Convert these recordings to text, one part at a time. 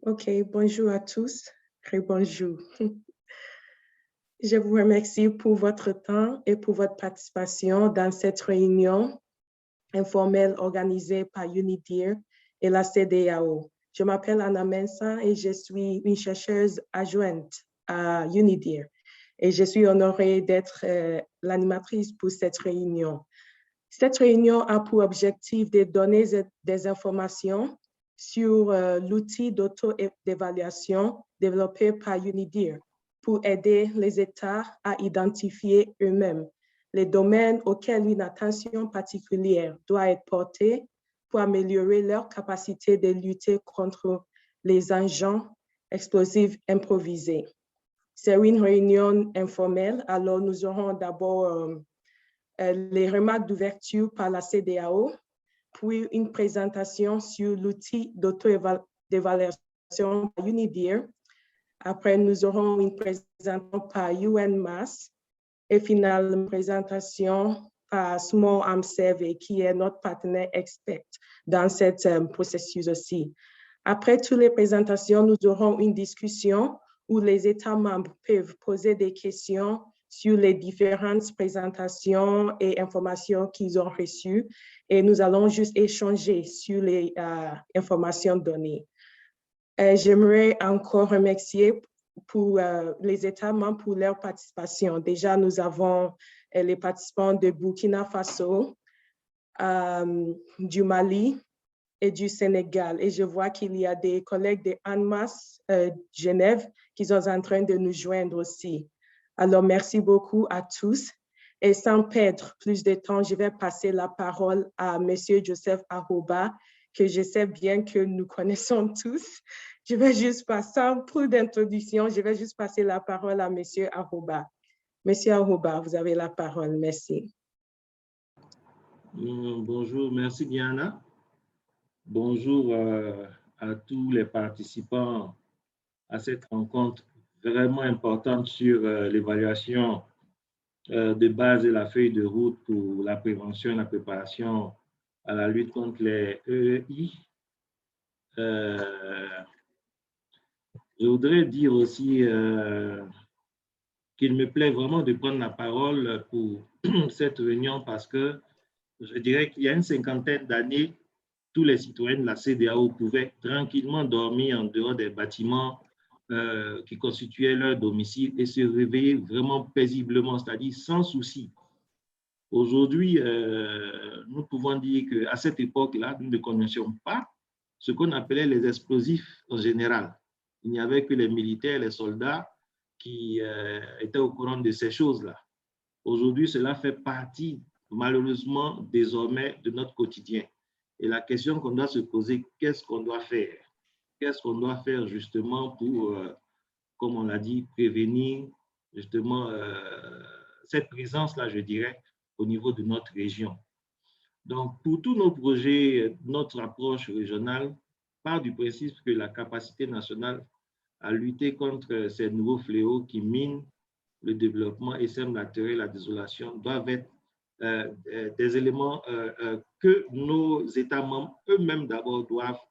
OK, bonjour à tous. Très bonjour. Je vous remercie pour votre temps et pour votre participation dans cette réunion informelle organisée par UNIDIR et la CEDEAO. Je m'appelle Anna Mensah et je suis une chercheuse adjointe à UNIDIR et je suis honorée d'être l'animatrice pour cette réunion. Cette réunion a pour objectif de donner des informations sur l'outil d'auto-évaluation développé par UNIDIR pour aider les États à identifier eux-mêmes les domaines auxquels une attention particulière doit être portée pour améliorer leur capacité de lutter contre les agents explosifs improvisés. C'est une réunion informelle, alors nous aurons d'abord les remarques d'ouverture par la CEDEAO, puis une présentation sur l'outil d'auto-évaluation par UNIDIR. Après, nous aurons une présentation par UNMAS et finalement une présentation par Small Arms Survey, qui est notre partenaire expert dans ce processus aussi. Après toutes les présentations, nous aurons une discussion où les États membres peuvent poser des questions sur les différentes présentations et informations qu'ils ont reçues et nous allons juste échanger sur les informations données. J'aimerais encore remercier pour les États membres pour leur participation. Déjà, nous avons les participants de Burkina Faso, du Mali et du Sénégal. Et je vois qu'il y a des collègues de ANMAS Genève qui sont en train de nous joindre aussi. Alors, merci beaucoup à tous. Et sans perdre plus de temps, je vais passer la parole à M. Joseph Arouba, que je sais bien que nous connaissons tous. Je vais juste passer, sans plus d'introduction, je vais juste passer la parole à M. Arouba. M. Arouba, vous avez la parole. Merci. Bonjour, merci Diana. Bonjour à tous les participants à cette rencontre vraiment importante sur l'évaluation de base et la feuille de route pour la prévention et la préparation à la lutte contre les EEI. Je voudrais dire aussi qu'il me plaît vraiment de prendre la parole pour cette réunion parce que je dirais qu'il y a une cinquantaine d'années, tous les citoyens de la CEDEAO pouvaient tranquillement dormir en dehors des bâtiments qui constituaient leur domicile et se réveiller vraiment paisiblement, c'est-à-dire sans souci. Aujourd'hui, nous pouvons dire qu'à cette époque-là, nous ne connaissions pas ce qu'on appelait les explosifs en général. Il n'y avait que les militaires, les soldats qui étaient au courant de ces choses-là. Aujourd'hui, cela fait partie, malheureusement, désormais de notre quotidien. Et la question qu'on doit se poser, qu'est-ce qu'on doit faire? Qu'est-ce qu'on doit faire justement pour, comme on l'a dit, prévenir justement cette présence-là, je dirais, au niveau de notre région. Donc, pour tous nos projets, notre approche régionale part du principe que la capacité nationale à lutter contre ces nouveaux fléaux qui minent le développement et sèment la terreur et la désolation doivent être des éléments que nos États membres eux-mêmes d'abord doivent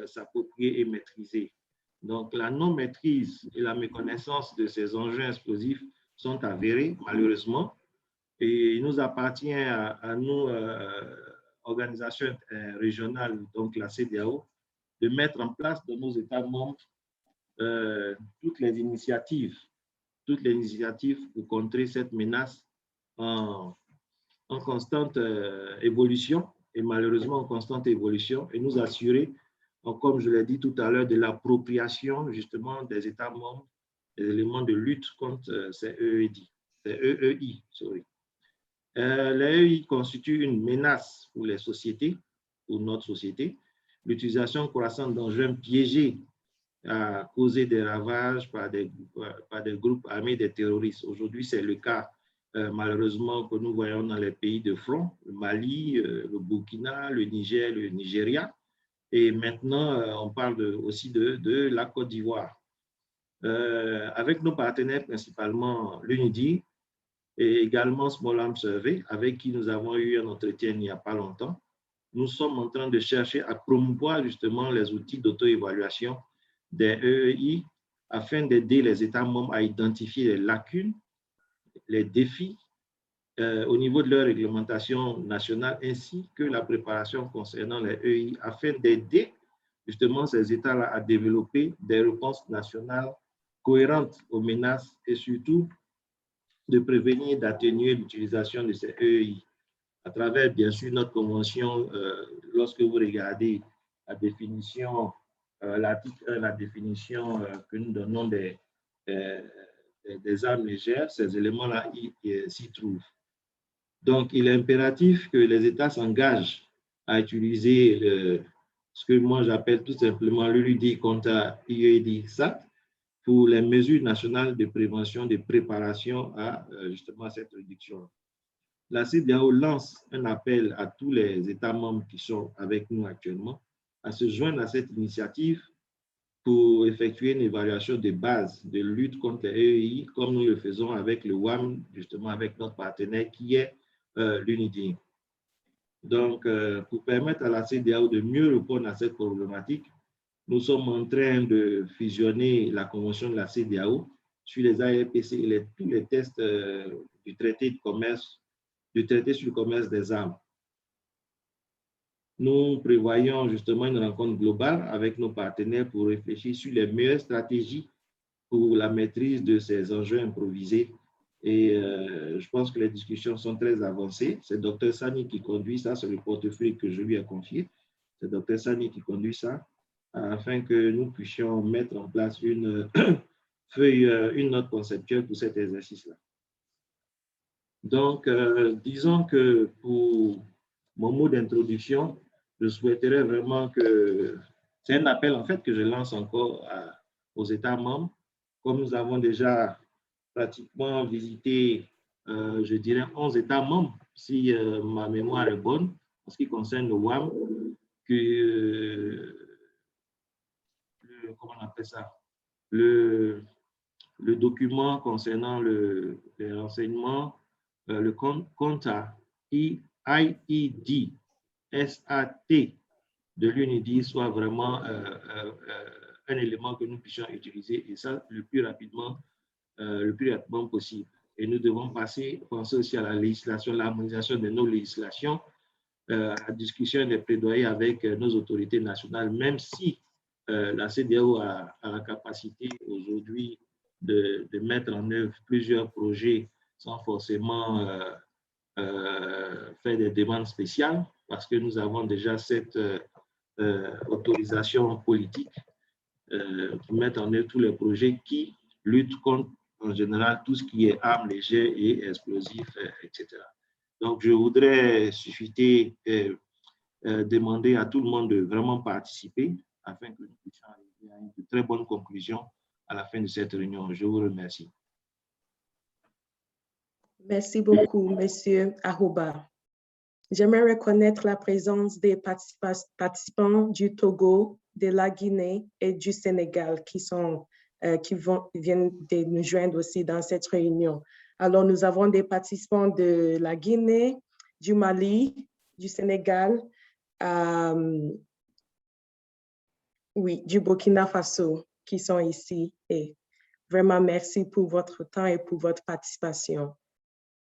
s'approprier et maîtriser. Donc, la non-maîtrise et la méconnaissance de ces enjeux explosifs sont avérés, malheureusement, et il nous appartient à nous, organisations régionales, donc la CEDEAO, de mettre en place dans nos États membres toutes les initiatives pour contrer cette menace en constante évolution, et malheureusement en constante évolution, et nous assurer, comme je l'ai dit tout à l'heure, de l'appropriation justement des États membres des éléments de lutte contre ces EEI. Les EEI constituent une menace pour les sociétés, pour notre société. L'utilisation croissante d'engins piégés a causé des ravages par des groupes armés des terroristes. Aujourd'hui, c'est le cas malheureusement que nous voyons dans les pays de front, le Mali, le Burkina, le Niger, le Nigeria. Et maintenant, on parle aussi de la Côte d'Ivoire. Avec nos partenaires, principalement l'UNIDIR et également Small Arms Survey, avec qui nous avons eu un entretien il n'y a pas longtemps, nous sommes en train de chercher à promouvoir justement les outils d'auto-évaluation des EEI afin d'aider les États membres à identifier les lacunes, les défis au niveau de leur réglementation nationale ainsi que la préparation concernant les EEI afin d'aider justement ces États-là à développer des réponses nationales cohérentes aux menaces et surtout de prévenir et d'atténuer l'utilisation de ces EEI à travers, bien sûr, notre convention. Lorsque vous regardez la définition, l'article 1, la définition que nous donnons des armes légères, ces éléments-là s'y trouvent. Donc, il est impératif que les États s'engagent à utiliser ce que moi j'appelle tout simplement l'UDI contre IEDI-SAT pour les mesures nationales de prévention, de préparation à justement cette réduction. La CEDEAO lance un appel à tous les États membres qui sont avec nous actuellement à se joindre à cette initiative pour effectuer une évaluation de base de lutte contre les EEI, comme nous le faisons avec le WAM, justement avec notre partenaire qui est l'UNIDI. Donc, pour permettre à la CEDEAO de mieux répondre à cette problématique, nous sommes en train de fusionner la convention de la CEDEAO sur les ARPC et tous les tests du traité de commerce, du traité sur le commerce des armes. Nous prévoyons justement une rencontre globale avec nos partenaires pour réfléchir sur les meilleures stratégies pour la maîtrise de ces enjeux improvisés. Et je pense que les discussions sont très avancées. C'est Dr Sani qui conduit ça, c'est le portefeuille que je lui ai confié. C'est Dr Sani qui conduit ça afin que nous puissions mettre en place une feuille, une note conceptuelle pour cet exercice-là. Donc, disons que pour mon mot d'introduction, je souhaiterais vraiment que c'est un appel en fait que je lance encore aux États membres. Comme nous avons déjà pratiquement visité, je dirais, 11 États membres, si ma mémoire est bonne, en ce qui concerne le WAM, comment on appelle ça, le document concernant les renseignements, le CONTA, IED, SAT de l'UNIDI soit vraiment un élément que nous puissions utiliser et ça le plus rapidement possible. Et nous devons penser aussi à la législation, l'harmonisation de nos législations, à la discussion des plaidoyers avec nos autorités nationales, même si la CEDEAO a la capacité aujourd'hui de mettre en œuvre plusieurs projets sans forcément faire des demandes spéciales, parce que nous avons déjà cette autorisation politique pour mettre en œuvre tous les projets qui luttent contre, en général, tout ce qui est armes légères et explosifs, etc. Donc, je voudrais susciter, demander à tout le monde de vraiment participer afin que nous puissions arriver à une très bonne conclusion à la fin de cette réunion. Je vous remercie. Merci beaucoup, Monsieur Arouba. J'aimerais reconnaître la présence des participants du Togo, de la Guinée et du Sénégal qui viennent de nous joindre aussi dans cette réunion. Alors, nous avons des participants de la Guinée, du Mali, du Sénégal, oui, du Burkina Faso qui sont ici. Et vraiment, merci pour votre temps et pour votre participation.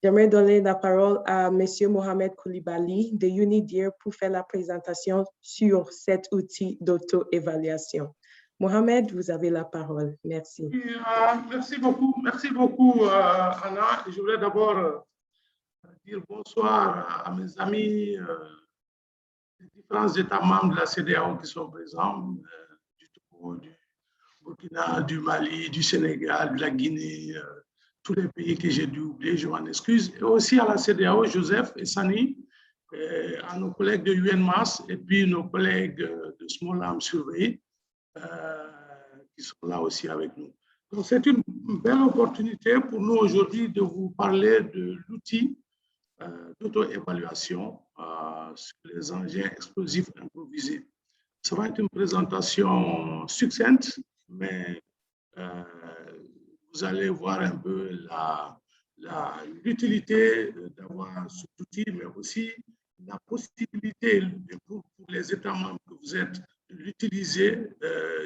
J'aimerais donner la parole à M. Mohamed Koulibaly de UNIDIR pour faire la présentation sur cet outil d'auto-évaluation. Mohamed, vous avez la parole. Merci. Merci beaucoup, Anna. Je voudrais d'abord dire bonsoir à mes amis des différents États membres de la CEDEAO qui sont présents, du Togo, du Burkina, du Mali, du Sénégal, de la Guinée, tous les pays que j'ai dû oublier, je m'en excuse, et aussi à la CEDEAO, Joseph et Sani, à nos collègues de UNMAS et puis nos collègues de Small Arms Survey qui sont là aussi avec nous. Donc, c'est une belle opportunité pour nous aujourd'hui de vous parler de l'outil d'auto-évaluation sur les engins explosifs improvisés. Ça va être une présentation succincte, mais vous allez voir un peu l'utilité d'avoir cet outil, mais aussi la possibilité pour les États membres que vous êtes de l'utiliser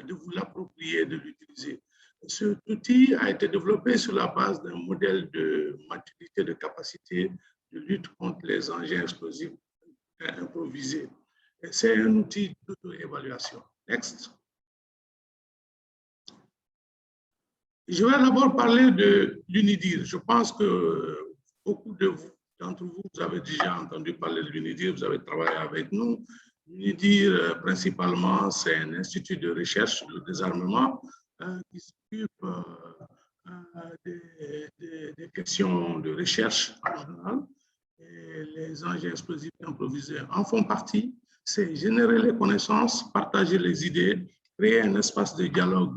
de vous l'approprier, de l'utiliser. Cet outil a été développé sur la base d'un modèle de maturité de capacité de lutte contre les engins explosifs improvisés. C'est un outil d'auto-évaluation. Next. Je vais d'abord parler de l'UNIDIR. Je pense que beaucoup d'entre vous, vous avez déjà entendu parler de l'UNIDIR, vous avez travaillé avec nous. L'UNIDIR, principalement, c'est un institut de recherche sur le désarmement qui s'occupe des questions de recherche en général. Et les engins explosifs improvisés en font partie. C'est générer les connaissances, partager les idées, créer un espace de dialogue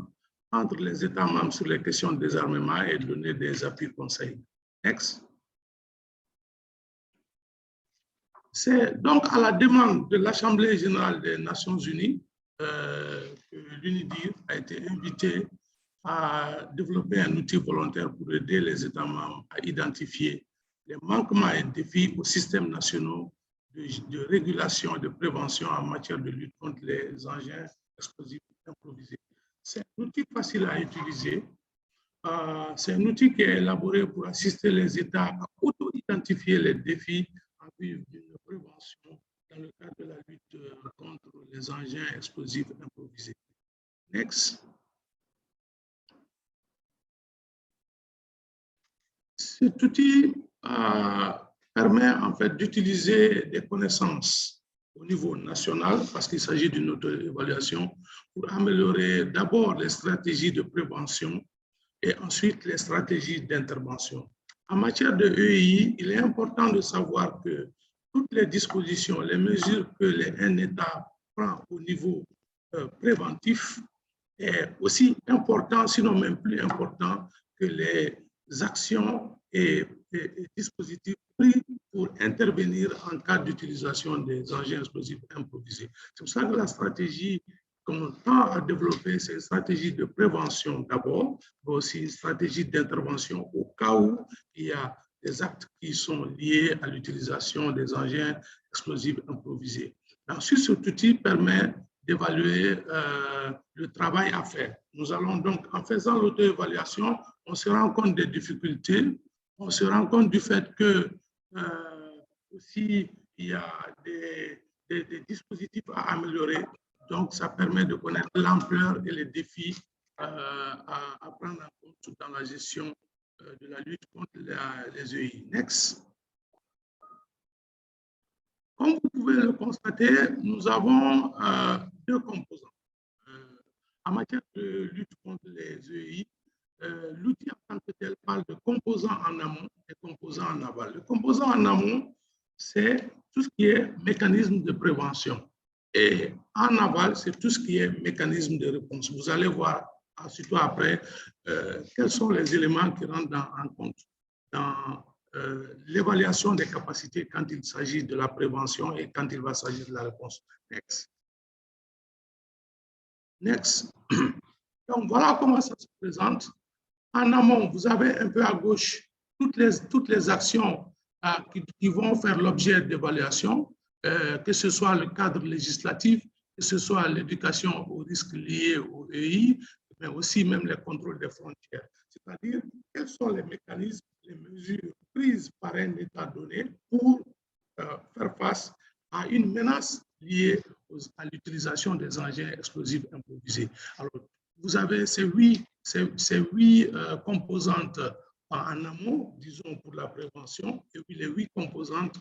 entre les États membres sur les questions de désarmement et donner des appuis conseils. Next. C'est donc à la demande de l'Assemblée générale des Nations unies que l'UNIDIR a été invité à développer un outil volontaire pour aider les États membres à identifier les manquements et défis aux systèmes nationaux de régulation et de prévention en matière de lutte contre les engins explosifs improvisés. C'est un outil facile à utiliser. C'est un outil qui est élaboré pour assister les États à auto-identifier les défis en vue d'une prévention dans le cadre de la lutte contre les engins explosifs improvisés. Next. Cet outil permet en fait d'utiliser des connaissances au niveau national, parce qu'il s'agit d'une auto-évaluation, pour améliorer d'abord les stratégies de prévention et ensuite les stratégies d'intervention. En matière de EI, il est important de savoir que toutes les dispositions, les mesures que un État prend au niveau préventif est aussi important, sinon même plus important que les actions et dispositifs pris pour intervenir en cas d'utilisation des engins explosifs improvisés. C'est pour ça que la stratégie qu'on tend à développer, c'est une stratégie de prévention d'abord, mais aussi une stratégie d'intervention au cas où il y a des actes qui sont liés à l'utilisation des engins explosifs improvisés. Ensuite, cet outil permet d'évaluer le travail à faire. Nous allons donc, en faisant l'auto-évaluation, on se rend compte des difficultés, on se rend compte du fait que aussi il y a des dispositifs à améliorer. Donc, ça permet de connaître l'ampleur et les défis à prendre en compte dans la gestion de la lutte contre les EI. Next. Comme vous pouvez le constater, nous avons deux composants. En matière de lutte contre les EI, l'outil en tant que tel parle de composants en amont et composants en aval. Le composant en amont, c'est tout ce qui est mécanisme de prévention. Et en aval, c'est tout ce qui est mécanisme de réponse. Vous allez voir, surtout après, quels sont les éléments qui rentrent en compte dans l'évaluation des capacités quand il s'agit de la prévention et quand il va s'agir de la réponse. Next. Next. Donc, voilà comment ça se présente. En amont, vous avez un peu à gauche toutes les actions qui vont faire l'objet d'évaluation, que ce soit le cadre législatif, que ce soit l'éducation aux risques liés au EI, mais aussi même les contrôles des frontières. C'est-à-dire, quels sont les mécanismes, les mesures prises par un État donné pour faire face à une menace liée à l'utilisation des engins explosifs improvisés. Alors, vous avez ces huit composantes en amont, disons pour la prévention, et puis les 8 composantes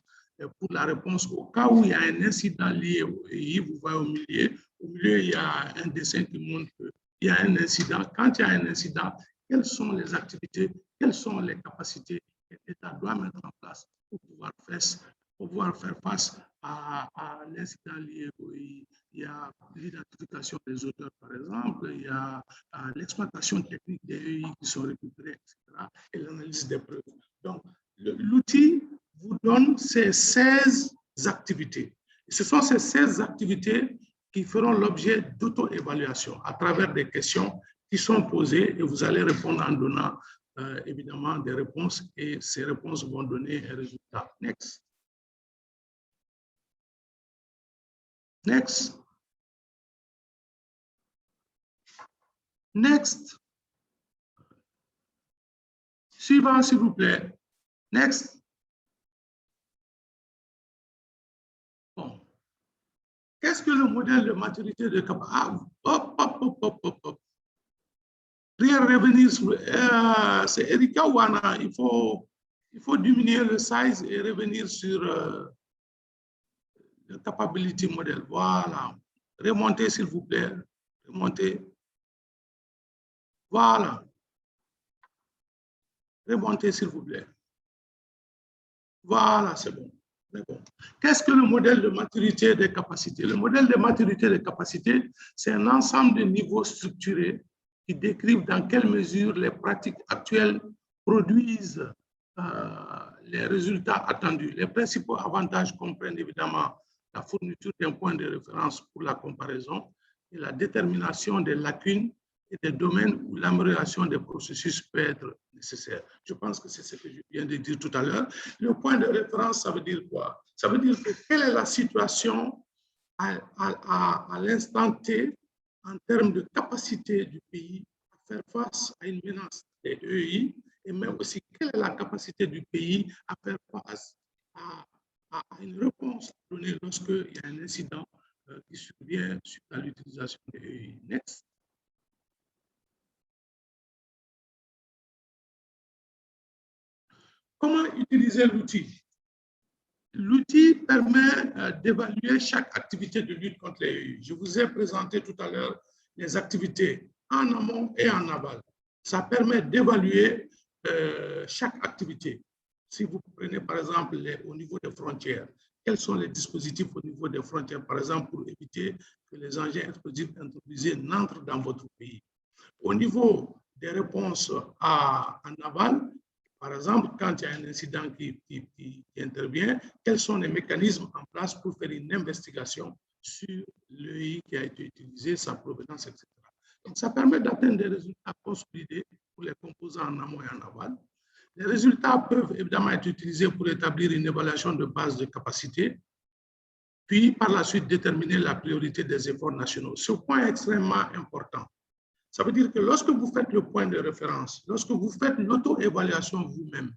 pour la réponse au cas où il y a un incident lié au EI. Vous voyez au milieu, il y a un dessin qui montre qu'il y a un incident. Quand il y a un incident, quelles sont les activités, quelles sont les capacités que l'État doit mettre en place pour pouvoir faire face à l'incident lié au EI. Il y a l'identification des auteurs, par exemple, il y a l'exploitation technique des EI qui sont récupérés, etc., et l'analyse des preuves. Donc, l'outil vous donne ces 16 activités. Et ce sont ces 16 activités qui feront l'objet d'auto-évaluation à travers des questions qui sont posées et vous allez répondre en donnant évidemment des réponses et ces réponses vont donner un résultat. Next. Next. Next. Suivant, s'il vous plaît. Next. Bon. Qu'est-ce que le modèle de maturité de capacité? Rien revenir sur... c'est Erika ou Anna? Il faut diminuer le size et revenir sur le capability model. Voilà. Remontez, s'il vous plaît. Remontez. Voilà. Remontez, s'il vous plaît. Voilà, c'est bon. Bon. Qu'est-ce que le modèle de maturité des capacités? Le modèle de maturité des capacités, c'est un ensemble de niveaux structurés qui décrivent dans quelle mesure les pratiques actuelles produisent les résultats attendus. Les principaux avantages comprennent évidemment la fourniture d'un point de référence pour la comparaison et la détermination des lacunes et des domaines où l'amélioration des processus peut être nécessaire. Je pense que c'est ce que je viens de dire tout à l'heure. Le point de référence, ça veut dire quoi? Ça veut dire que quelle est la situation à l'instant T en termes de capacité du pays à faire face à une menace des EI, et même aussi quelle est la capacité du pays à faire face à une réponse donnée lorsqu'il y a un incident qui survient suite à l'utilisation des EI. Next. Comment utiliser l'outil? L'outil permet d'évaluer chaque activité de lutte contre les EI. Je vous ai présenté tout à l'heure les activités en amont et en aval. Ça permet d'évaluer chaque activité. Si vous prenez par exemple au niveau des frontières, quels sont les dispositifs au niveau des frontières, par exemple, pour éviter que les engins explosifs introduisés n'entrent dans votre pays. Au niveau des réponses en aval, par exemple, quand il y a un incident qui intervient, quels sont les mécanismes en place pour faire une investigation sur l'EI qui a été utilisé, sa provenance, etc. Donc, ça permet d'atteindre des résultats consolidés pour les composants en amont et en aval. Les résultats peuvent évidemment être utilisés pour établir une évaluation de base de capacité, puis par la suite déterminer la priorité des efforts nationaux. Ce point est extrêmement important. Ça veut dire que lorsque vous faites le point de référence, lorsque vous faites l'auto-évaluation vous-même,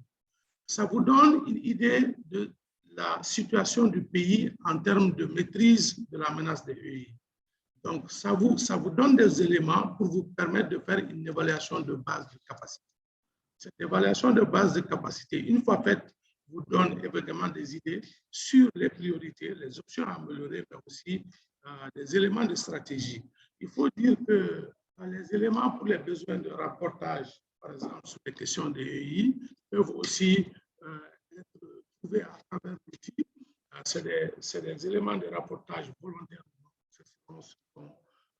ça vous donne une idée de la situation du pays en termes de maîtrise de la menace des EI. Donc, ça vous donne des éléments pour vous permettre de faire une évaluation de base de capacité. Cette évaluation de base de capacité, une fois faite, vous donne évidemment des idées sur les priorités, les options à améliorer, mais aussi des éléments de stratégie. Il faut dire que les éléments pour les besoins de rapportage, par exemple, sur les questions des EI, peuvent aussi être trouvés à travers l'outil. C'est des éléments de rapportage volontaires dont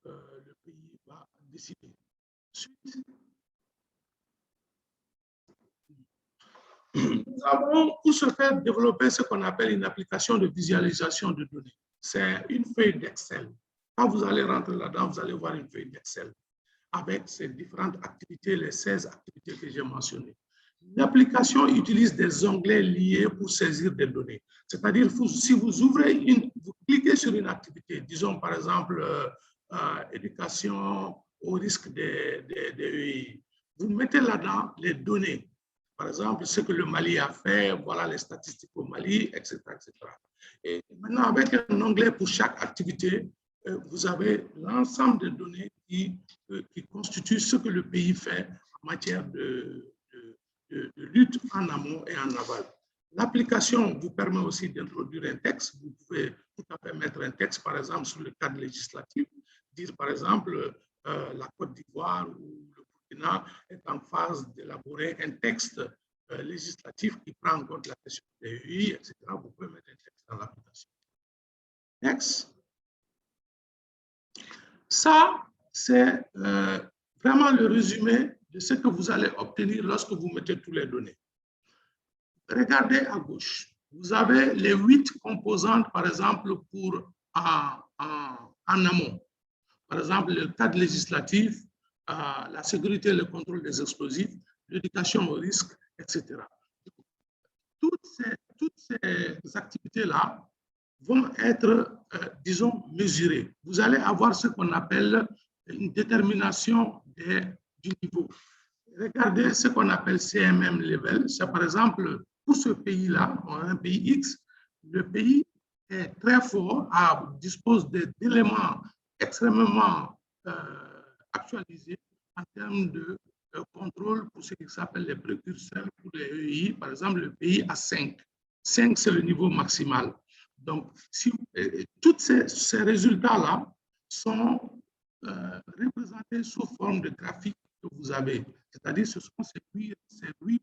le pays va décider. Ensuite, nous avons pour ce faire développer ce qu'on appelle une application de visualisation de données. C'est une feuille d'Excel. Quand vous allez rentrer là-dedans, vous allez voir une feuille d'Excel avec ces différentes activités, les 16 activités que j'ai mentionnées. L'application utilise des onglets liés pour saisir des données. C'est-à-dire, si vous ouvrez vous cliquez sur une activité, disons par exemple, éducation au risque des EI, vous mettez là-dedans les données. Par exemple, ce que le Mali a fait, voilà les statistiques au Mali, etc., etc. Et maintenant, avec un onglet pour chaque activité, vous avez l'ensemble des données qui constituent ce que le pays fait en matière de lutte en amont et en aval. L'application vous permet aussi d'introduire un texte. Vous pouvez tout à fait mettre un texte, par exemple, sur le cadre législatif, dire par exemple la Côte d'Ivoire ou le Burkina est en phase d'élaborer un texte législatif qui prend en compte la question des EI, etc. Vous pouvez mettre un texte dans l'application. Next. Ça, c'est vraiment le résumé de ce que vous allez obtenir lorsque vous mettez toutes les données. Regardez à gauche. Vous avez les 8 composantes, par exemple, pour en amont. Par exemple, le cadre législatif, la sécurité et le contrôle des explosifs, l'éducation au risque, etc. Toutes ces activités-là vont être, disons, mesurées. Vous allez avoir ce qu'on appelle une détermination du niveau. Regardez ce qu'on appelle CMM level. C'est par exemple, pour ce pays-là, un pays X, le pays est très fort, dispose d'éléments extrêmement actualisés en termes de contrôle pour ce qui s'appelle les précurseurs pour les EI. Par exemple, le pays a 5. 5, c'est le niveau maximal. Donc, tous ces résultats-là sont représentés sous forme de graphique que vous avez. C'est-à-dire, ce sont ces 8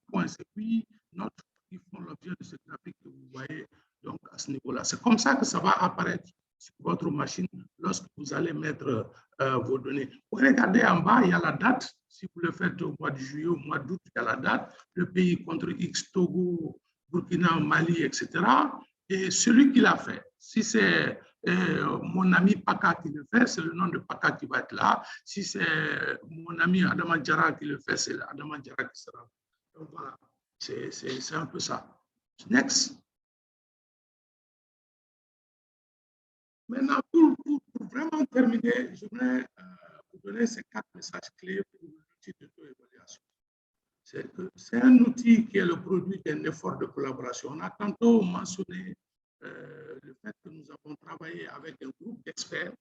points, ces 8 notes qui font l'objet de ce graphique que vous voyez donc à ce niveau-là. C'est comme ça que ça va apparaître sur votre machine lorsque vous allez mettre vos données. Vous regardez en bas, il y a la date. Si vous le faites au mois de juillet, au mois d'août, il y a la date. Le pays contre X, Togo, Burkina, Mali, etc. Et celui qui l'a fait, si c'est mon ami Paka qui le fait, c'est le nom de Paka qui va être là. Si c'est mon ami Adama Diarra qui le fait, c'est Adama Diarra qui sera. Donc voilà, c'est un peu ça. Next. Maintenant, pour vraiment terminer, je voudrais vous donner ces 4 messages clés pour l'outil d'auto-évaluation. C'est un outil qui est le produit d'un effort de collaboration. On a tantôt mentionné le fait que nous avons travaillé avec un groupe d'experts.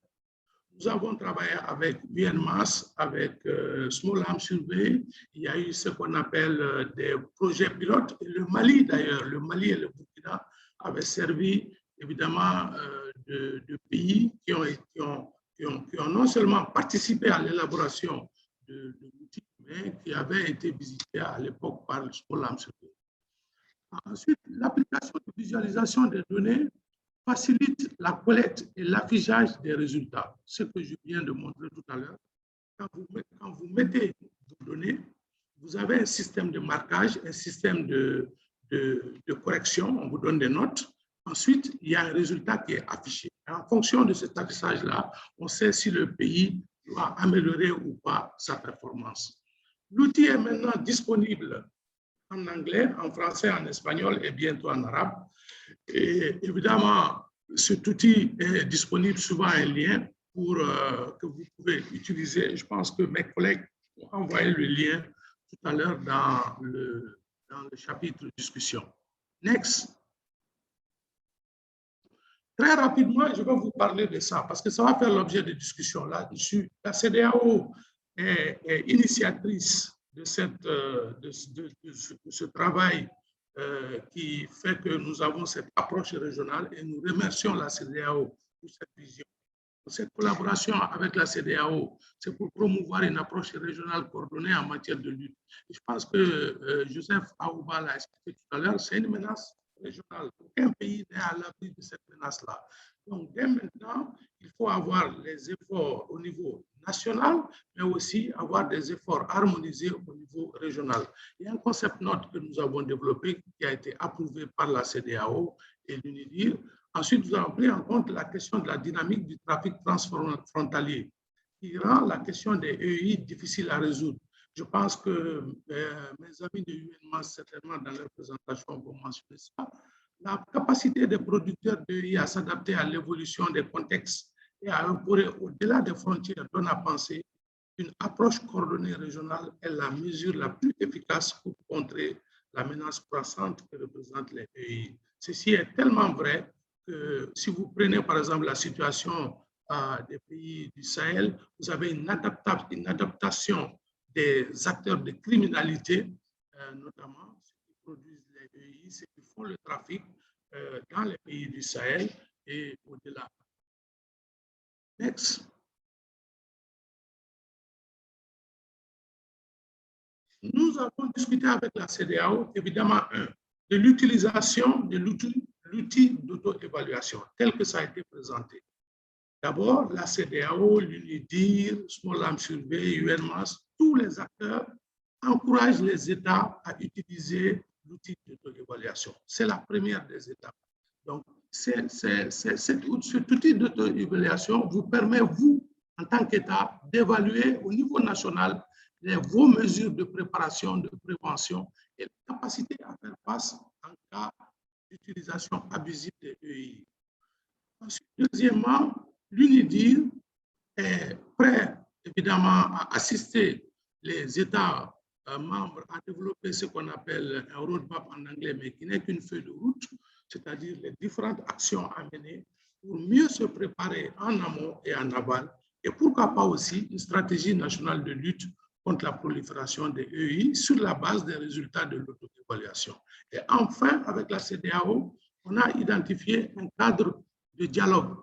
Nous avons travaillé avec UNMAS, avec Small Arms Survey. Il y a eu ce qu'on appelle des projets pilotes. Et le Mali, d'ailleurs, le Mali et le Burkina avaient servi évidemment de pays qui ont non seulement participé à l'élaboration de l'outil, mais qui avaient été visités à l'époque par le Small Arms Survey. Ensuite, l'application de visualisation des données facilite la collecte et l'affichage des résultats. Ce que je viens de montrer tout à l'heure. Quand vous mettez vos données, vous avez un système de marquage, un système de correction, on vous donne des notes. Ensuite, il y a un résultat qui est affiché. En fonction de cet affichage-là, on sait si le pays doit améliorer ou pas sa performance. L'outil est maintenant disponible en anglais, en français, en espagnol et bientôt en arabe. Et évidemment, cet outil est disponible souvent un lien pour que vous pouvez utiliser. Je pense que mes collègues ont envoyé le lien tout à l'heure dans le chapitre discussion. Next. Très rapidement, je vais vous parler de ça parce que ça va faire l'objet de discussions là-dessus. La CEDEAO est initiatrice de ce travail qui fait que nous avons cette approche régionale et nous remercions la CEDEAO pour cette vision. Cette collaboration avec la CEDEAO, c'est pour promouvoir une approche régionale coordonnée en matière de lutte. Et je pense que Joseph Aouba l'a expliqué tout à l'heure, c'est une menace régionale. Aucun pays n'est à l'abri de cette menace-là. Donc, dès maintenant, il faut avoir les efforts au niveau national, mais aussi avoir des efforts harmonisés au niveau régional. Il y a un concept note que nous avons développé qui a été approuvé par la CEDEAO et l'UNIDIR. Ensuite, nous avons pris en compte la question de la dynamique du trafic transfrontalier qui rend la question des EI difficile à résoudre. Je pense que mes amis de UNMAS, certainement dans leur présentation, vont mentionner ça. La capacité des producteurs d'EI à s'adapter à l'évolution des contextes et à opérer au-delà des frontières donne à penser qu'une approche coordonnée régionale est la mesure la plus efficace pour contrer la menace croissante que représentent les EI. Ceci est tellement vrai que si vous prenez par exemple la situation des pays du Sahel, vous avez une adaptation des acteurs de criminalité, notamment ceux qui produisent les EI, ceux qui font le trafic dans les pays du Sahel et au-delà. Next. Nous avons discuté avec la CEDEAO, évidemment, de l'utilisation de l'outil d'auto-évaluation tel que ça a été présenté. D'abord, la CEDEAO, l'UNIDIR, Small Arms Survey, UNMAS, tous les acteurs encouragent les États à utiliser l'outil d'auto-évaluation. C'est la première des étapes. Donc, cet outil d'auto-évaluation vous permet, vous, en tant qu'État, d'évaluer au niveau national vos mesures de préparation, de prévention et la capacité à faire face en cas d'utilisation abusive des EI. Ensuite, deuxièmement, l'UNIDIR est prêt, évidemment assister les États membres à développer ce qu'on appelle un roadmap en anglais, mais qui n'est qu'une feuille de route, c'est-à-dire les différentes actions à mener pour mieux se préparer en amont et en aval, et pourquoi pas aussi une stratégie nationale de lutte contre la prolifération des EI sur la base des résultats de l'auto-évaluation. Et enfin, avec la CEDEAO, on a identifié un cadre de dialogue.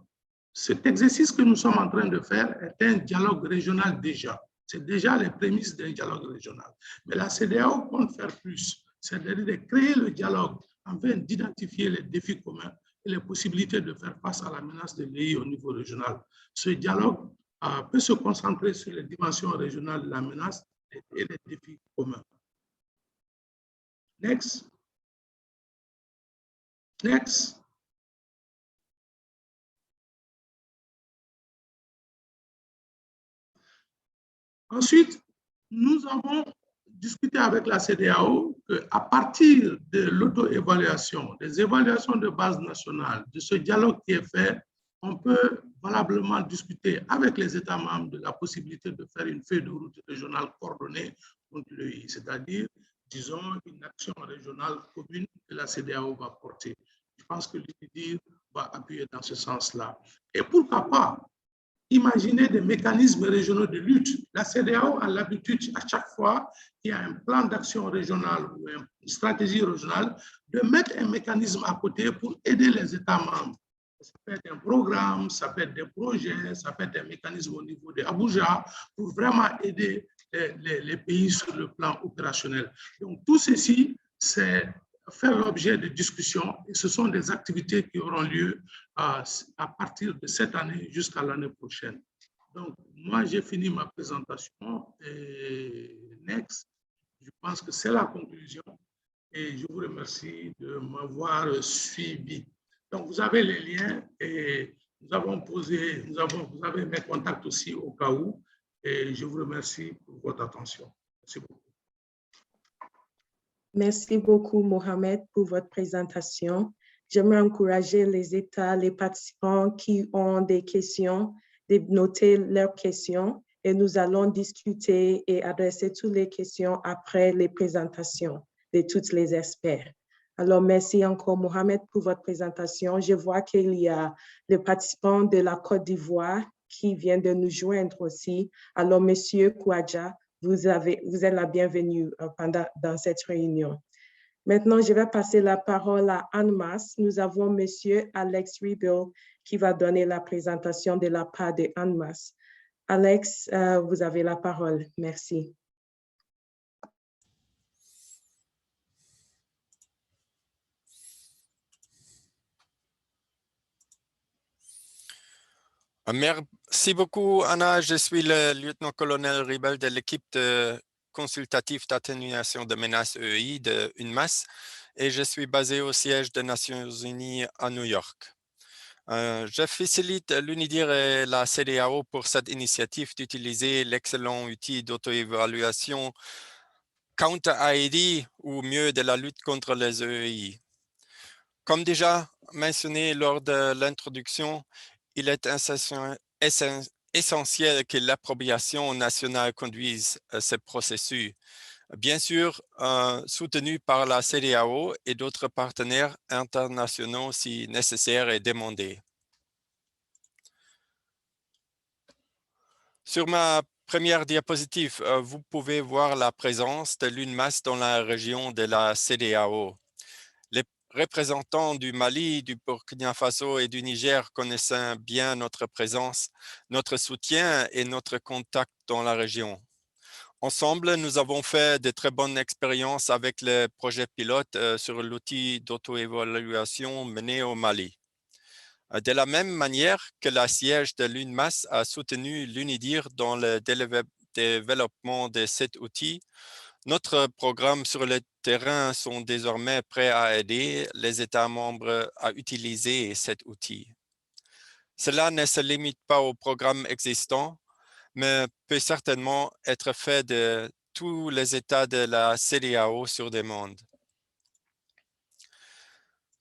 Cet exercice que nous sommes en train de faire est un dialogue régional déjà. C'est déjà les prémices d'un dialogue régional. Mais la CEDEAO compte faire plus, c'est-à-dire de créer le dialogue afin d'identifier les défis communs et les possibilités de faire face à la menace de l'EI au niveau régional. Ce dialogue peut se concentrer sur les dimensions régionales de la menace et les défis communs. Next. Next. Ensuite, nous avons discuté avec la CEDEAO qu'à partir de l'auto-évaluation, des évaluations de base nationale, de ce dialogue qui est fait, on peut valablement discuter avec les États membres de la possibilité de faire une feuille de route régionale coordonnée contre l'EI, c'est-à-dire, disons, une action régionale commune que la CEDEAO va porter. Je pense que l'UNIDIR va appuyer dans ce sens-là. Et pourquoi pas imaginer des mécanismes régionaux de lutte. La CEDEAO a l'habitude, à chaque fois qu'il y a un plan d'action régional ou une stratégie régionale, de mettre un mécanisme à côté pour aider les États membres. Ça peut être un programme, ça peut être des projets, ça peut être un mécanisme au niveau de Abuja pour vraiment aider les pays sur le plan opérationnel. Donc, tout ceci, c'est faire l'objet de discussions et ce sont des activités qui auront lieu à partir de cette année jusqu'à l'année prochaine. Donc, moi, j'ai fini ma présentation et next, je pense que c'est la conclusion et je vous remercie de m'avoir suivi. Donc, vous avez les liens et nous avons posé, vous avez mes contacts aussi au cas où et je vous remercie pour votre attention. Merci beaucoup. Merci beaucoup, Mohamed, pour votre présentation. J'aimerais encourager les États, les participants qui ont des questions, de noter leurs questions et nous allons discuter et adresser toutes les questions après les présentations de tous les experts. Alors, merci encore, Mohamed, pour votre présentation. Je vois qu'il y a les participants de la Côte d'Ivoire qui viennent de nous joindre aussi. Alors, Monsieur Kouadja, vous êtes la bienvenue dans cette réunion. Maintenant, je vais passer la parole à ANMAS. Nous avons Monsieur Alex Rebill qui va donner la présentation de la part de ANMAS. Alex, vous avez la parole. Merci. Merci beaucoup, Anna. Je suis le lieutenant-colonel Rebill de l'équipe de consultatif d'atténuation de menaces EI de UNMAS et je suis basé au siège des Nations Unies à New York. Je facilite l'UNIDIR et la CEDEAO pour cette initiative d'utiliser l'excellent outil d'auto-évaluation Counter-IED ou mieux de la lutte contre les EI. Comme déjà mentionné lors de l'introduction, il est essentiel que l'appropriation nationale conduise ce processus, bien sûr soutenu par la CEDEAO et d'autres partenaires internationaux si nécessaire et demandé. Sur ma première diapositive, vous pouvez voir la présence de l'UNMAS dans la région de la CEDEAO. Les représentants du Mali, du Burkina Faso et du Niger connaissant bien notre présence, notre soutien et notre contact dans la région. Ensemble, nous avons fait de très bonnes expériences avec le projet pilote sur l'outil d'auto-évaluation mené au Mali. De la même manière que la siège de l'UNMAS a soutenu l'UNIDIR dans le développement de cet outil, notre programme sur le terrain sont désormais prêts à aider les États membres à utiliser cet outil. Cela ne se limite pas aux programmes existants, mais peut certainement être fait de tous les États de la CEDEAO sur demande.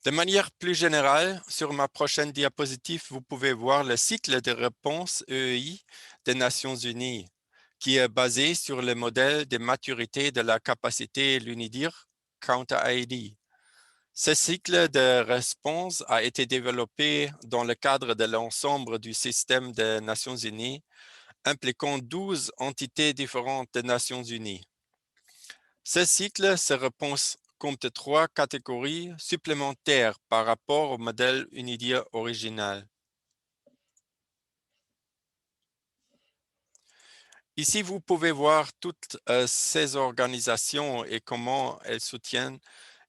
De manière plus générale, sur ma prochaine diapositive, vous pouvez voir le cycle de réponse EI des Nations Unies. qui est basé sur le modèle de maturité de la capacité l'UNIDIR Counter-ID. Ce cycle de réponse a été développé dans le cadre de l'ensemble du système des Nations Unies, impliquant 12 entités différentes des Nations Unies. Ce cycle se réponse compte 3 catégories supplémentaires par rapport au modèle UNIDIR original. Ici, vous pouvez voir toutes ces organisations et comment elles soutiennent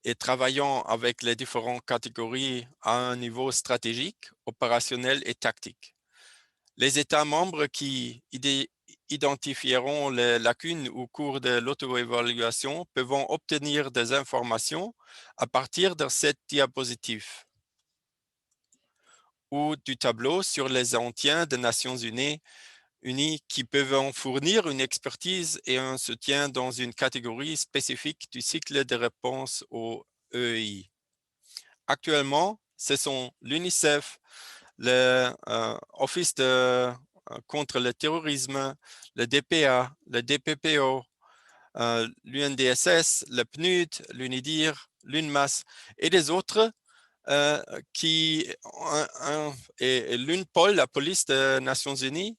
et travaillant avec les différentes catégories à un niveau stratégique, opérationnel et tactique. Les États membres qui identifieront les lacunes au cours de l'auto-évaluation peuvent obtenir des informations à partir de cette diapositive ou du tableau sur les anciens des Nations Unies qui peuvent en fournir une expertise et un soutien dans une catégorie spécifique du cycle de réponse au EEI. Actuellement, ce sont l'UNICEF, l'Office contre le terrorisme, le DPA, le DPPO, l'UNDSS, le PNUD, l'UNIDIR, l'UNMAS et les autres et l'UNPOL, la police des Nations Unies,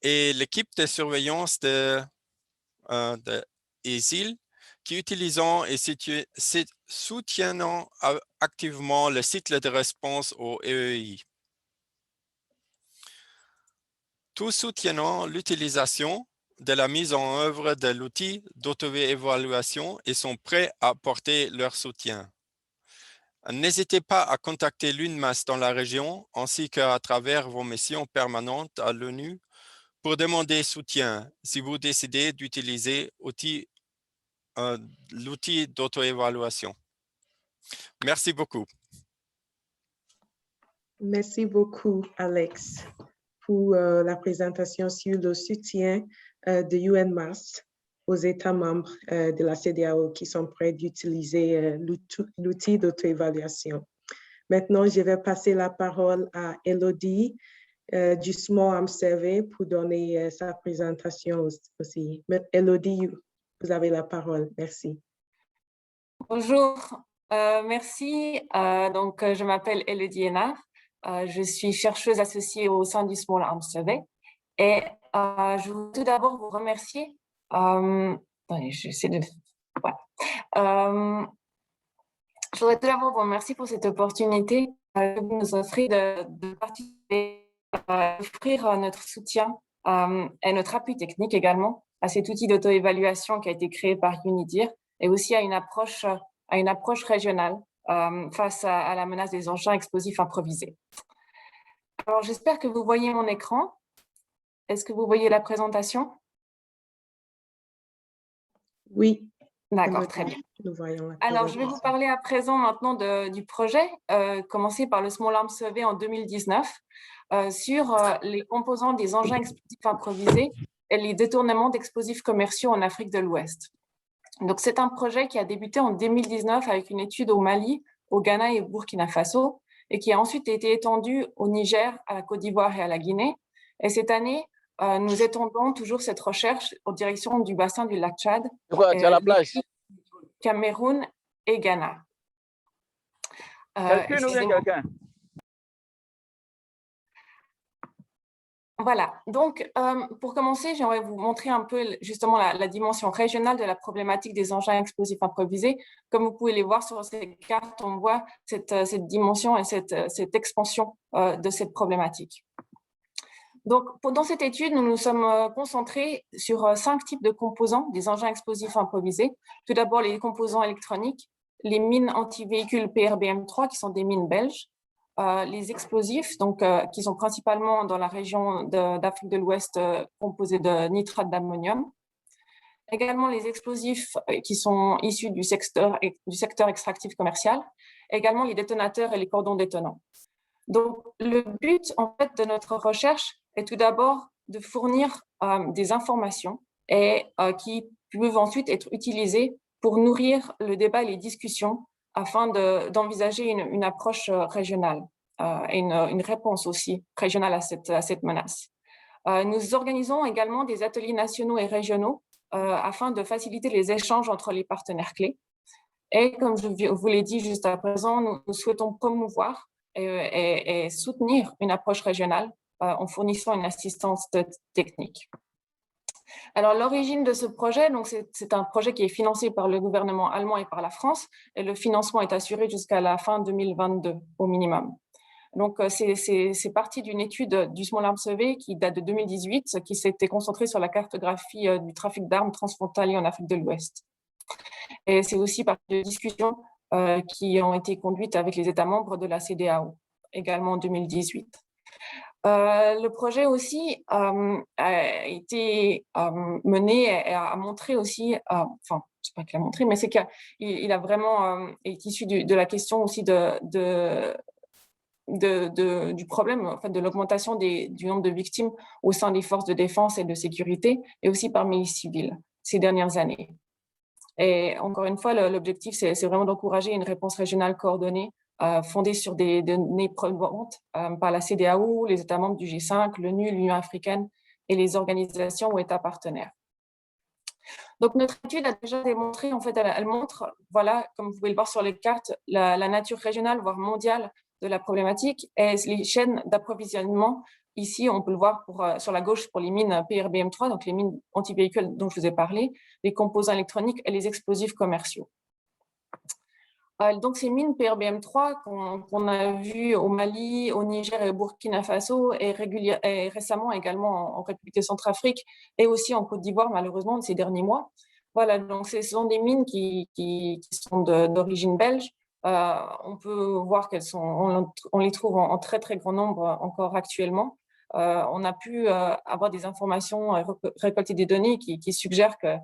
et l'équipe de surveillance de ESIL qui utilisant et soutiennent activement le cycle de réponse au EEI. Tout soutiennant l'utilisation de la mise en œuvre de l'outil d'auto-évaluation et sont prêts à apporter leur soutien. N'hésitez pas à contacter l'UNMAS dans la région ainsi qu'à travers vos missions permanentes à l'ONU pour demander soutien si vous décidez d'utiliser l'outil d'auto-évaluation. Merci beaucoup. Merci beaucoup, Alex, pour la présentation sur le soutien de UNMAS aux États membres de la CEDEAO qui sont prêts d'utiliser l'outil d'auto-évaluation. Maintenant, je vais passer la parole à Elodie du Small Arms Survey pour donner sa présentation aussi. Elodie, vous avez la parole. Merci. Bonjour, merci. Je m'appelle Elodie Hénard. Je suis chercheuse associée au sein du Small Arms Survey. Et je voudrais tout d'abord vous remercier. Je voudrais tout d'abord vous remercier pour cette opportunité que vous nous offrez de participer, d'offrir notre soutien et notre appui technique également à cet outil d'auto-évaluation qui a été créé par UNIDIR et aussi à une approche régionale face à la menace des engins explosifs improvisés. Alors, j'espère que vous voyez mon écran. Est-ce que vous voyez la présentation? Oui. D'accord, très bien. Nous voyons. Alors, je vais vous parler à présent maintenant du projet commencé par le Small Arms Survey en 2019 sur les composants des engins explosifs improvisés et les détournements d'explosifs commerciaux en Afrique de l'Ouest. Donc, c'est un projet qui a débuté en 2019 avec une étude au Mali, au Ghana et au Burkina Faso et qui a ensuite été étendu au Niger, à la Côte d'Ivoire et à la Guinée. Et cette année, nous étendons toujours cette recherche en direction du bassin du lac Tchad, la plage. Cameroun et Ghana. Quelqu'un. Voilà, donc pour commencer, j'aimerais vous montrer un peu justement la dimension régionale de la problématique des engins explosifs improvisés. Comme vous pouvez les voir sur ces cartes, on voit cette dimension et cette expansion de cette problématique. Donc, dans cette étude, nous nous sommes concentrés sur 5 types de composants des engins explosifs improvisés. Tout d'abord, les composants électroniques, les mines anti-véhicules PRBM3, qui sont des mines belges, les explosifs, donc, qui sont principalement dans la région d'Afrique de l'Ouest composés de nitrate d'ammonium. Également les explosifs qui sont issus du secteur extractif commercial. Également les détonateurs et les cordons détonants. Donc, le but en fait, de notre recherche est tout d'abord de fournir des informations et qui peuvent ensuite être utilisées pour nourrir le débat et les discussions afin d'envisager une approche régionale et une réponse aussi régionale à cette menace. Nous organisons également des ateliers nationaux et régionaux afin de faciliter les échanges entre les partenaires clés. Et comme je vous l'ai dit juste à présent, nous souhaitons promouvoir et soutenir une approche régionale en fournissant une assistance technique. Alors, l'origine de ce projet, c'est un projet qui est financé par le gouvernement allemand et par la France, et le financement est assuré jusqu'à la fin 2022 au minimum. Donc, c'est parti d'une étude du Small Arms Survey qui date de 2018, qui s'était concentrée sur la cartographie du trafic d'armes transfrontalier en Afrique de l'Ouest. Et c'est aussi partie de discussions qui ont été conduites avec les États membres de la CEDEAO, également en 2018. Le projet aussi a été mené et a montré aussi, enfin, c'est pas qu'il a montré, mais c'est qu'il a vraiment est issu de la question aussi du problème, en fait, de l'augmentation du nombre de victimes au sein des forces de défense et de sécurité, et aussi parmi les civils ces dernières années. Et encore une fois, l'objectif, c'est vraiment d'encourager une réponse régionale coordonnée, fondée sur des données probantes par la CEDEAO, les États membres du G5, l'ONU, l'Union africaine et les organisations ou États partenaires. Donc, notre étude a déjà démontré, en fait, elle montre, voilà, comme vous pouvez le voir sur les cartes, la nature régionale, voire mondiale de la problématique et les chaînes d'approvisionnement. Ici, on peut le voir sur la gauche pour les mines PRBM3, donc les mines antivéhicules dont je vous ai parlé, les composants électroniques et les explosifs commerciaux. Donc, ces mines PRBM3 qu'on a vues au Mali, au Niger et au Burkina Faso et récemment également en République de Centrafrique et aussi en Côte d'Ivoire, malheureusement, ces derniers mois. Voilà, donc ce sont des mines qui sont d'origine belge. On peut voir on les trouve en très, très grand nombre encore actuellement. On a pu avoir des informations, récolter des données qui suggèrent que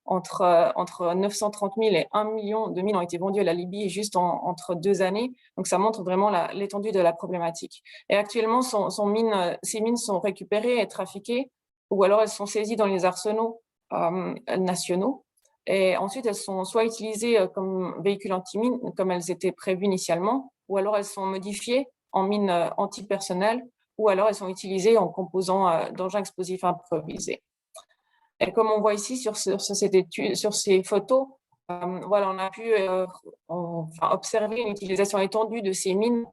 entre 930 000 et 1 million de mines ont été vendues à la Libye juste entre 2 années. Donc, ça montre vraiment l'étendue de la problématique. Et actuellement, ces mines sont récupérées et trafiquées, ou alors elles sont saisies dans les arsenaux nationaux. Et ensuite, elles sont soit utilisées comme véhicules anti-mines, comme elles étaient prévues initialement, ou alors elles sont modifiées en mines antipersonnelles, ou alors elles sont utilisées en composants d'engins explosifs improvisés. Et comme on voit ici sur cette étude, sur ces photos, voilà, on a pu observer une utilisation étendue de ces mines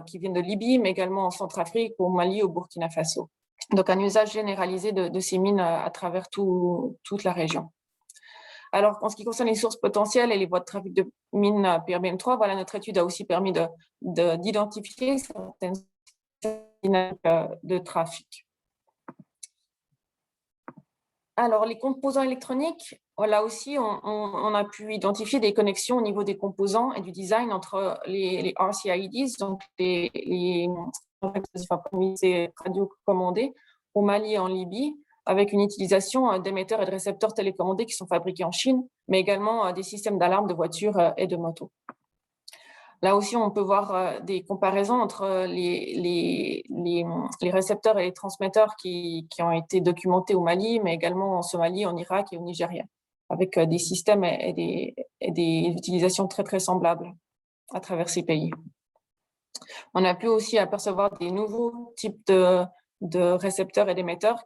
qui viennent de Libye, mais également en Centrafrique, au Mali, au Burkina Faso. Donc, un usage généralisé de ces mines à travers toute la région. Alors, en ce qui concerne les sources potentielles et les voies de trafic de mines PRBM3, voilà, notre étude a aussi permis d'identifier certaines dynamiques de trafic. Alors, les composants électroniques, là aussi, on a pu identifier des connexions au niveau des composants et du design entre les RCIDs, donc les radiocommandés, au Mali et en Libye, avec une utilisation d'émetteurs et de récepteurs télécommandés qui sont fabriqués en Chine, mais également des systèmes d'alarme de voitures et de motos. Là aussi, on peut voir des comparaisons entre les récepteurs et les transmetteurs qui ont été documentés au Mali, mais également en Somalie, en Irak et au Nigeria, avec des systèmes et des utilisations très, très semblables à travers ces pays. On a pu aussi apercevoir des nouveaux types de récepteurs et d'émetteurs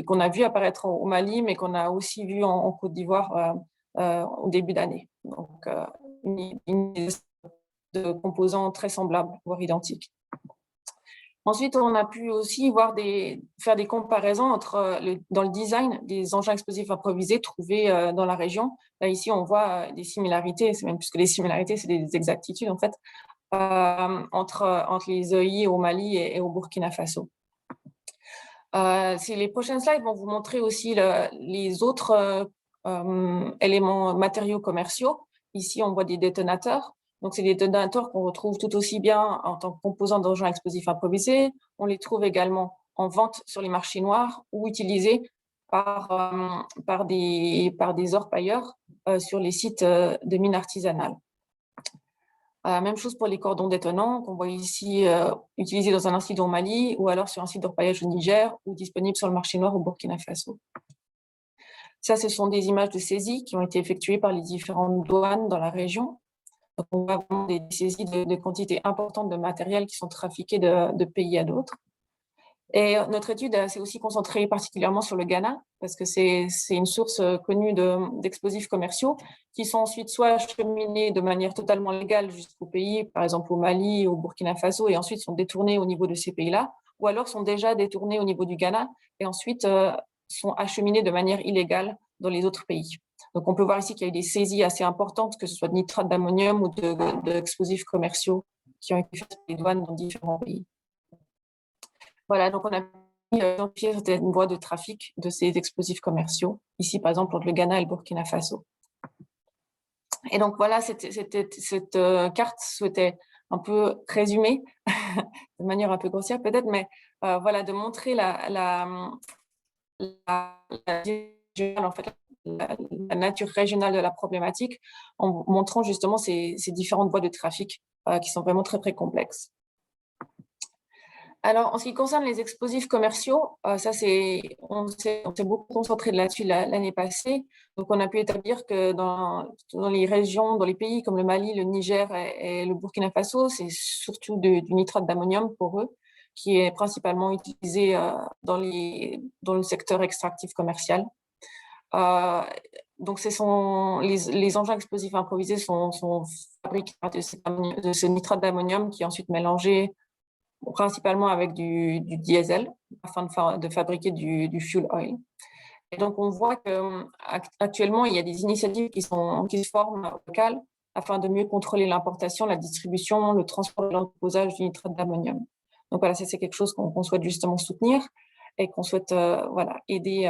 qu'on a vu apparaître au Mali, mais qu'on a aussi vu en Côte d'Ivoire au début d'année. Donc, une de composants très semblables, voire identiques. Ensuite, on a pu aussi faire des comparaisons dans le design des engins explosifs improvisés trouvés dans la région. Là, ici, on voit des similarités, c'est même plus que des similarités, c'est des exactitudes, en fait, entre les EI au Mali et au Burkina Faso. Les prochaines slides vont vous montrer aussi les autres éléments matériaux commerciaux. Ici, on voit des détonateurs. Donc, c'est des détonateurs qu'on retrouve tout aussi bien en tant que composants d'engins explosifs improvisés. On les trouve également en vente sur les marchés noirs ou utilisés par des orpailleurs sur les sites de mines artisanales. Même chose pour les cordons détonants qu'on voit ici utilisés dans un incident au Mali ou alors sur un site d'orpaillage au Niger ou disponibles sur le marché noir au Burkina Faso. Ça, ce sont des images de saisie qui ont été effectuées par les différentes douanes dans la région. Donc, on voit vraiment des saisies de quantités importantes de matériel qui sont trafiqués de pays à d'autres. Et notre étude s'est aussi concentrée particulièrement sur le Ghana, parce que c'est une source connue d'explosifs commerciaux qui sont ensuite soit acheminés de manière totalement légale jusqu'au pays, par exemple au Mali, au Burkina Faso, et ensuite sont détournés au niveau de ces pays-là, ou alors sont déjà détournés au niveau du Ghana et ensuite sont acheminés de manière illégale dans les autres pays. Donc on peut voir ici qu'il y a eu des saisies assez importantes, que ce soit de nitrate d'ammonium ou d'explosifs commerciaux qui ont été faits par les douanes dans différents pays. Voilà, donc on a identifié certaines voies de trafic de ces explosifs commerciaux, ici par exemple entre le Ghana et le Burkina Faso. Et donc voilà, cette carte souhaitait un peu résumer, de manière un peu grossière peut-être, mais voilà, de montrer la nature régionale de la problématique en montrant justement ces différentes voies de trafic qui sont vraiment très, très complexes. Alors, en ce qui concerne les explosifs commerciaux, on s'est beaucoup concentré là-dessus l'année passée. Donc, on a pu établir que dans les régions, dans les pays comme le Mali, le Niger et le Burkina Faso, c'est surtout du nitrate d'ammonium pour eux, qui est principalement utilisé dans le secteur extractif commercial. Donc, les engins explosifs improvisés sont fabriqués de ce nitrate d'ammonium qui est ensuite mélangé principalement avec du diesel afin de fabriquer du fuel oil. Et donc, on voit qu'actuellement, il y a des initiatives qui se forment locales afin de mieux contrôler l'importation, la distribution, le transport et l'entreposage du nitrate d'ammonium. Donc, voilà, c'est quelque chose qu'on souhaite justement soutenir et qu'on souhaite aider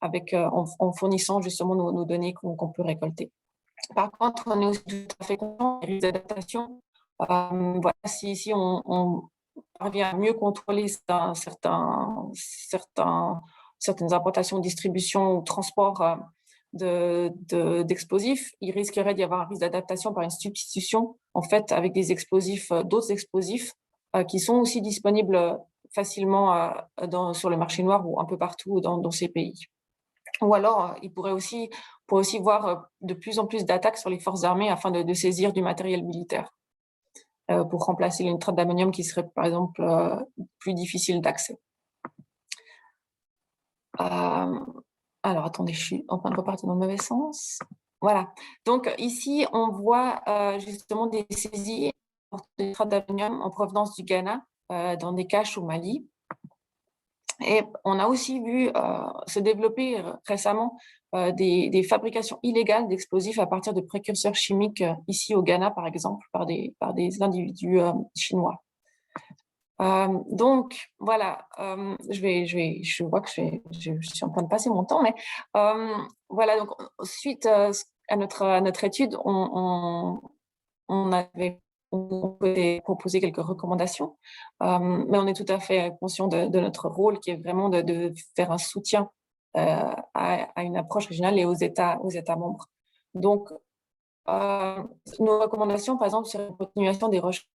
en fournissant justement nos données qu'on peut récolter. Par contre, on est aussi tout à fait conscient des risques d'adaptation. Si on parvient à mieux contrôler certaines importations, distributions ou transports d'explosifs, il risquerait d'y avoir un risque d'adaptation par une substitution, en fait, avec d'autres explosifs qui sont aussi disponibles facilement sur le marché noir ou un peu partout dans ces pays. Ou alors, il pourrait aussi voir de plus en plus d'attaques sur les forces armées afin de saisir du matériel militaire pour remplacer le nitrate d'ammonium qui serait, par exemple, plus difficile d'accès. Alors, attendez, je suis en train de repartir dans le mauvais sens. Voilà. Donc, ici, on voit justement des saisies de nitrate d'ammonium en provenance du Ghana, dans des caches au Mali. Et on a aussi vu se développer récemment des fabrications illégales d'explosifs à partir de précurseurs chimiques ici au Ghana, par exemple, par des individus chinois. Donc, voilà, je vois que je suis en train de passer mon temps, mais voilà, donc suite à notre étude, on peut proposer quelques recommandations, mais on est tout à fait conscient de notre rôle qui est vraiment de faire un soutien à une approche régionale et aux États membres. Donc, nos recommandations, par exemple, sur la continuation des recherches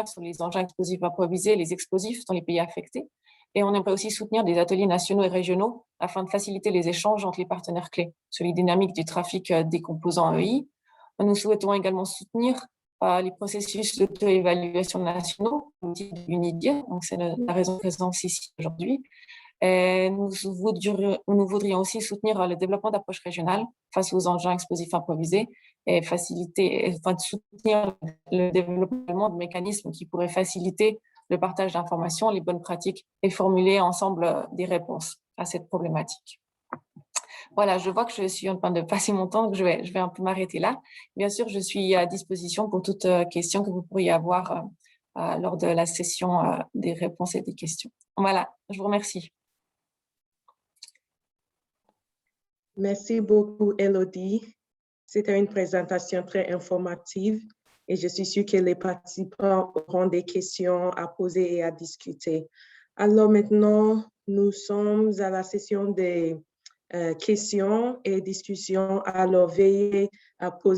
sur les engins explosifs improvisés, les explosifs dans les pays affectés. Et on aimerait aussi soutenir des ateliers nationaux et régionaux afin de faciliter les échanges entre les partenaires clés sur les dynamiques du trafic des composants EI. Nous souhaitons également soutenir les processus d'auto-évaluation nationaux, l'outil de UNIDIR, donc c'est la raison de présence ici aujourd'hui. Nous voudrions aussi soutenir le développement d'approches régionales face aux engins explosifs improvisés et soutenir le développement de mécanismes qui pourraient faciliter le partage d'informations, les bonnes pratiques et formuler ensemble des réponses à cette problématique. Voilà, je vois que je suis en train de passer mon temps, donc je vais un peu m'arrêter là. Bien sûr, je suis à disposition pour toute question que vous pourriez avoir lors de la session des réponses et des questions. Voilà, je vous remercie. Merci beaucoup, Elodie. C'était une présentation très informative et je suis sûre que les participants auront des questions à poser et à discuter. Alors maintenant, nous sommes à la session des questions et discussions. Alors, veuillez à poser